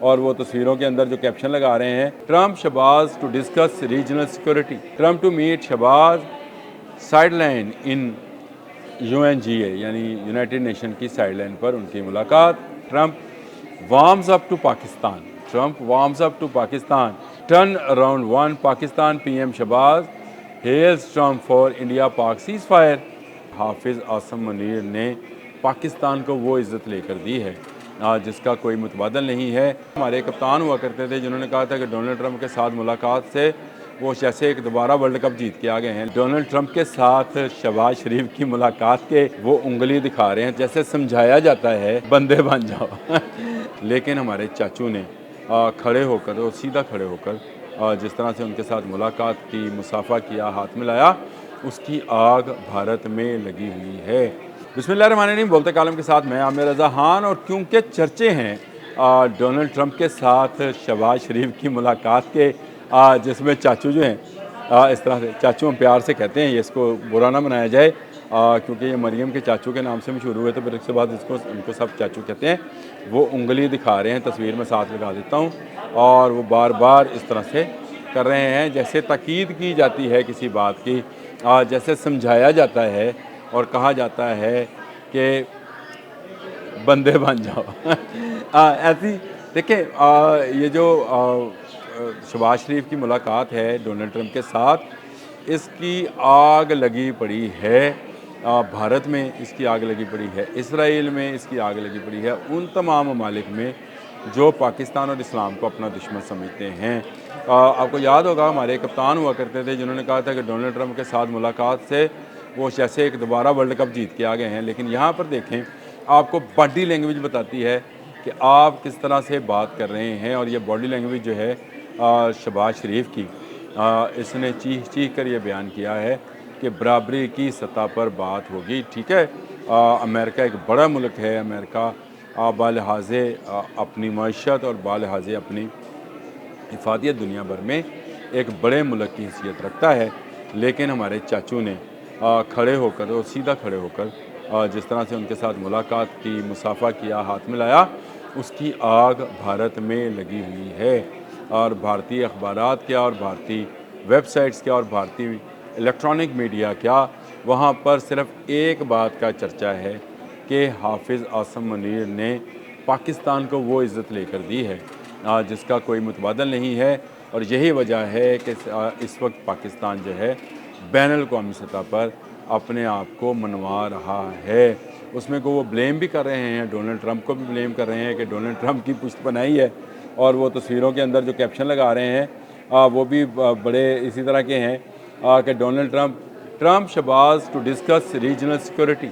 और वो तस्वीरों के अंदर जो कैप्शन लगा रहे हैं, Trump Shehbaz to discuss regional security, Trump to meet Shehbaz sideline in UNGA यानी यूनाइटेड नेशन की साइडलाइन पर उनकी मुलाकात। Trump warms up to Pakistan, Trump warms up to Pakistan, turn around one Pakistan, PM Shehbaz hails Trump for India Pak ceasefire. Hafiz Asim Munir ने पाकिस्तान को वो इज़्ज़त लेकर दी है जिसका कोई मुतबादल नहीं है। हमारे कप्तान हुआ करते थे जिन्होंने कहा था कि डोनाल्ड ट्रम्प के साथ मुलाकात से वो जैसे एक दोबारा वर्ल्ड कप जीत के आ गए हैं। डोनाल्ड ट्रम्प के साथ शहबाज शरीफ की मुलाकात के वो उंगली दिखा रहे हैं, जैसे समझाया जाता है बंदे बन जाओ लेकिन हमारे चाचू ने खड़े होकर और सीधा खड़े होकर जिस तरह से उनके साथ मुलाकात की, मुसाफा किया, हाथ मिलाया, उसकी आग भारत में लगी हुई है। बिस्मिल्लाहिर्रहमानिर्रहीम, बोलते कालम के साथ मैं आमिर रज़ा खान। और क्योंकि चर्चे हैं डोनाल्ड ट्रम्प के साथ शहबाज शरीफ की मुलाकात के, जिसमें चाचू जो हैं इस तरह से, चाचू हम प्यार से कहते हैं, ये इसको बुरा ना बनाया जाए क्योंकि ये मरियम के चाचू के नाम से मशहूर हुए तो फिर उसके बाद इसको उनको सब चाचू कहते हैं। वो उंगली दिखा रहे हैं, तस्वीर में साथ लगा देता हूँ, और वो बार बार इस तरह से कर रहे हैं जैसे ताकीद की जाती है किसी बात की, जैसे समझाया जाता है और कहा जाता है कि बंदे बन जाओ ऐसी देखिए ये जो शहबाज शरीफ की मुलाकात है डोनाल्ड ट्रम्प के साथ, इसकी आग लगी पड़ी है भारत में, इसकी आग लगी पड़ी है इसराइल में, इसकी आग लगी पड़ी है उन तमाम ममालिक में जो पाकिस्तान और इस्लाम को अपना दुश्मन समझते हैं। आपको याद होगा हमारे कप्तान हुआ करते थे जिन्होंने कहा था कि डोनाल्ड ट्रम्प के साथ मुलाकात से वो जैसे एक दोबारा वर्ल्ड कप जीत के आ गए हैं। लेकिन यहाँ पर देखें, आपको बॉडी लैंग्वेज बताती है कि आप किस तरह से बात कर रहे हैं। और ये बॉडी लैंग्वेज जो है शहबाज शरीफ की, इसने चीख चीख कर ये बयान किया है कि बराबरी की सतह पर बात होगी। ठीक है, अमेरिका एक बड़ा मुल्क है, अमेरिका बालिहाज़ अपनी मईशत और बालिहाज़ अपनी इफादियत दुनिया भर में एक बड़े मुल्क की हैसियत रखता है। लेकिन हमारे चाचू ने खड़े होकर और सीधा खड़े होकर जिस तरह से उनके साथ मुलाकात की, मुसाफा किया, हाथ मिलाया, उसकी आग भारत में लगी हुई है। और भारतीय अखबारात क्या और भारतीय वेबसाइट्स क्या और भारतीय इलेक्ट्रॉनिक मीडिया क्या, वहाँ पर सिर्फ एक बात का चर्चा है कि हाफिज़ आसम मुनीर ने पाकिस्तान को वो इज़्ज़त लेकर दी है जिसका कोई मुतबादल नहीं है। और यही वजह है कि इस वक्त पाकिस्तान जो है बैनुल-अक़वामी सतह पर अपने आप को मनवा रहा है। उसमें को वो ब्लेम भी कर रहे हैं, डोनाल्ड ट्रम्प को भी ब्लेम कर रहे हैं कि डोनाल्ड ट्रम्प की पुष्ट बनाई है। और वो तस्वीरों के अंदर जो कैप्शन लगा रहे हैं वो भी बड़े इसी तरह के हैं कि Donald Trump Shehbaz to discuss regional security.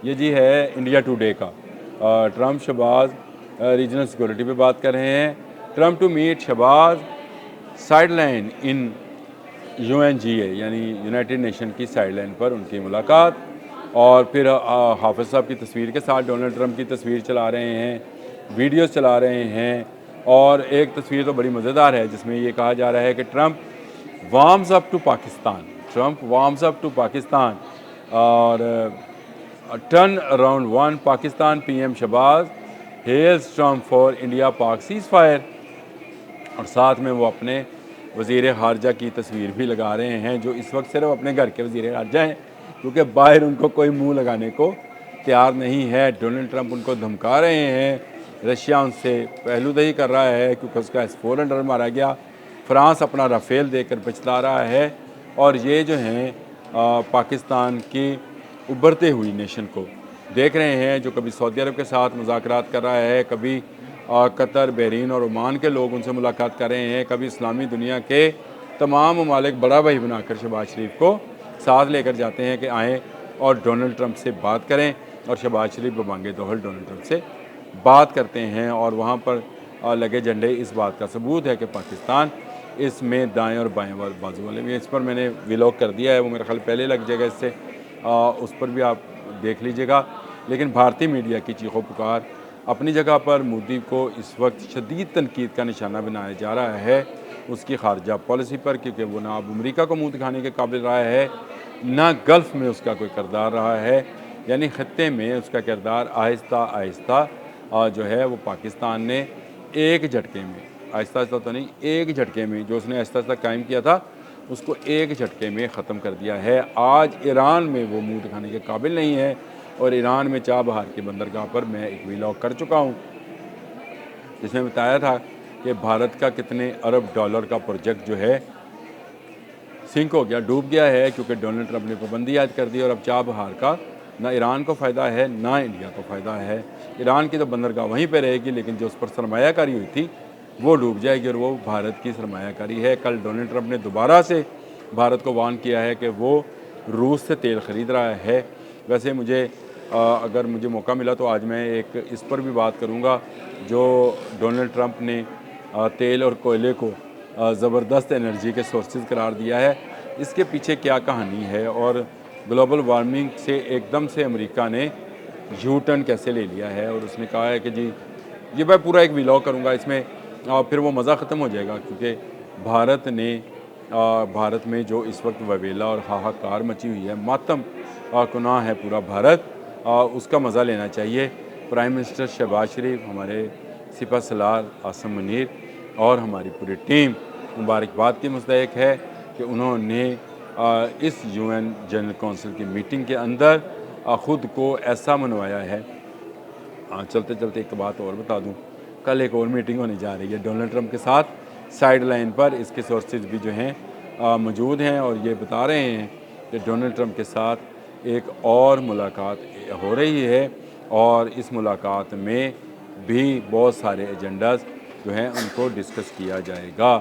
ये जी है इंडिया टुडे का, ट्रम्प शहबाज रीजनल सिक्योरिटी पे बात कर रहे हैं। Trump to meet Shehbaz sideline in UNGA यानी यूनाइटेड नेशन की साइडलाइन पर उनकी मुलाकात। और फिर हाफिज़ साहब की तस्वीर के साथ डोनाल्ड ट्रम्प की तस्वीर चला रहे हैं, वीडियोस चला रहे हैं। और एक तस्वीर तो बड़ी मज़ेदार है जिसमें ये कहा जा रहा है कि Trump warms up to Pakistan, Trump warms up to Pakistan, और turn around one Pakistan, PM Shehbaz hails Trump for India Pak ceasefire. और साथ में वो अपने वज़ीर ख़ारजा की तस्वीर भी लगा रहे हैं जो इस वक्त सिर्फ अपने घर के वज़ीर ख़ारजा हैं, क्योंकि बाहर उनको कोई मुंह लगाने को तैयार नहीं है। डोनाल्ड ट्रम्प उनको धमका रहे हैं, रशिया उनसे पहलूदही कर रहा है क्योंकि उसका S-400 मारा गया, फ्रांस अपना राफेल देकर बचला रहा है। और ये जो हैं पाकिस्तान की उभरते हुई नेशन को देख रहे हैं जो कभी सऊदी अरब के साथ मुज़ाकरात कर रहा है, कभी कतर, बहरीन और ओमान के लोग उनसे मुलाकात कर रहे हैं, कभी इस्लामी दुनिया के तमाम ममालिक बड़ा भाई बनाकर शहबाज शरीफ को साथ लेकर जाते हैं कि आएँ और डोनाल्ड ट्रम्प से बात करें। और शहबाज शरीफ बमांगे दोहल डोनाल्ड ट्रम्प से बात करते हैं। और वहाँ पर लगे झंडे इस बात का सबूत है कि पाकिस्तान इसमें दाएँ और बाएँ बाजू वाले भी। इस पर मैंने व्लॉग कर दिया है, वो मेरे ख्याल पहले लग जाएगा इससे, उस पर भी आप देख लीजिएगा। लेकिन भारतीय मीडिया की चीखों पुकार अपनी जगह पर मोदी को इस वक्त शदीद तनकीद का निशाना बनाया जा रहा है उसकी खारजा पॉलिसी पर, क्योंकि वो ना अब अमरीका को मुँह दिखाने के काबिल रहा है, ना गल्फ़ में उसका कोई किरदार रहा है। यानी ख़त्ते में उसका किरदार आहिस्ता आहिस्ता जो है वो पाकिस्तान ने एक झटके में, आहिस्ता आहिस्ता तो नहीं, एक झटके में जो उसने आहिस्ता आहिस्ता कायम किया था उसको एक झटके में ख़त्म कर दिया है। आज ईरान में वो मुँह दिखाने के काबिल नहीं है और ईरान में चाबहार की बंदरगाह पर मैं एक व्लॉग कर चुका हूँ जिसमें बताया था कि भारत का कितने अरब डॉलर का प्रोजेक्ट जो है सिंक हो गया, डूब गया है, क्योंकि डोनाल्ड ट्रंप ने पाबंदी आयद कर दी और अब चाबहार का ना ईरान को फ़ायदा है ना इंडिया को फ़ायदा है। ईरान की तो बंदरगाह वहीं पे रहेगी, लेकिन जो उस पर सरमायाकारी हुई थी वो डूब जाएगी और वो भारत की सरमायाकारी है। कल डोनाल्ड ट्रंप ने दोबारा से भारत को वार्न किया है कि वो रूस से तेल ख़रीद रहा है। वैसे मुझे अगर मुझे मौका मिला तो आज मैं एक इस पर भी बात करूँगा जो डोनाल्ड ट्रंप ने तेल और कोयले को ज़बरदस्त एनर्जी के सोर्सेज करार दिया है। इसके पीछे क्या कहानी है और ग्लोबल वार्मिंग से एकदम से अमेरिका ने यू टर्न कैसे ले लिया है। और उसने कहा है कि जी ये मैं पूरा एक व्लॉग करूँगा इसमें, फिर वो मज़ा ख़त्म हो जाएगा, क्योंकि भारत में जो इस वक्त वबेला और हाहाकार मची हुई है, मातम गुनाह है पूरा भारत, उसका मज़ा लेना चाहिए। प्राइम मिनिस्टर शहबाज शरीफ, हमारे सिपह सलार आसिम मुनीर और हमारी पूरी टीम मुबारकबाद की मुस्तहिक है कि उन्होंने इस यूएन जनरल कौंसिल की मीटिंग के अंदर ख़ुद को ऐसा मनवाया है। चलते चलते एक बात और बता दूं, कल एक और मीटिंग होने जा रही है डोनाल्ड ट्रंप के साथ साइड लाइन पर। इसके सोर्सेज भी जो हैं मौजूद हैं और ये बता रहे हैं कि डोनाल्ड ट्रंप के साथ एक और मुलाकात हो रही है और इस मुलाकात में भी बहुत सारे एजेंडाज जो हैं उनको डिस्कस किया जाएगा।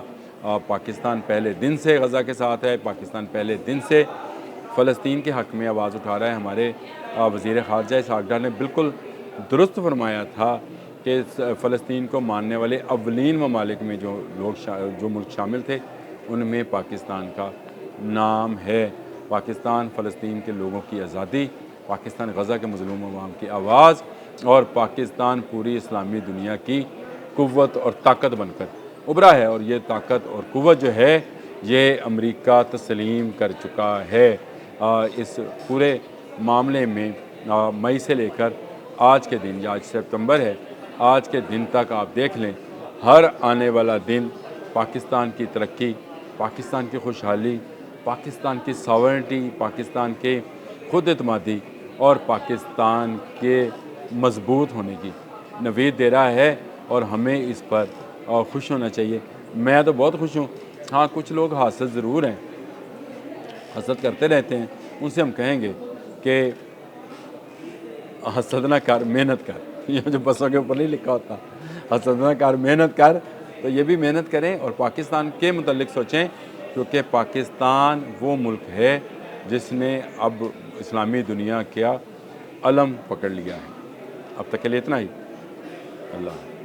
पाकिस्तान पहले दिन से गज़ा के साथ है, पाकिस्तान पहले दिन से फ़लस्तीन के हक़ में आवाज़ उठा रहा है। हमारे वज़ीर ख़ारजा इसहाक़ डार ने बिल्कुल दुरुस्त फरमाया था कि फ़लस्तीन को मानने वाले अव्वलीन ममालिक में जो मुल्क शामिल थे उनमें पाकिस्तान का नाम है। पाकिस्तान फ़लस्तीन के लोगों की आज़ादी, पाकिस्तान गज़ा के मज़लूम अवाम की आवाज़ और पाकिस्तान पूरी इस्लामी दुनिया की क़ुव्वत और ताकत बनकर उभरा है। और ये ताकत और क़ुव्वत जो है ये अमेरिका तस्लीम कर चुका है। इस पूरे मामले में मई से लेकर आज के दिन, या आज सितंबर है, आज के दिन तक आप देख लें, हर आने वाला दिन पाकिस्तान की तरक्की, पाकिस्तान की खुशहाली, पाकिस्तान की सॉवरेनिटी, पाकिस्तान के खुद एतमादी और पाकिस्तान के मजबूत होने की नवीद दे रहा है और हमें इस पर खुश होना चाहिए। मैं तो बहुत खुश हूँ। हाँ, कुछ लोग हासद ज़रूर हैं, हसद करते रहते हैं, उनसे हम कहेंगे कि हसद ना कर, मेहनत कर। ये जो बसों के ऊपर नहीं लिखा होता, हसद ना कर मेहनत कर, तो ये भी मेहनत करें और पाकिस्तान के मुतल्लिक सोचें, क्योंकि पाकिस्तान वो मुल्क है जिसने अब इस्लामी दुनिया का अलम पकड़ लिया है। अब तक के लिए इतना ही। अल्लाह।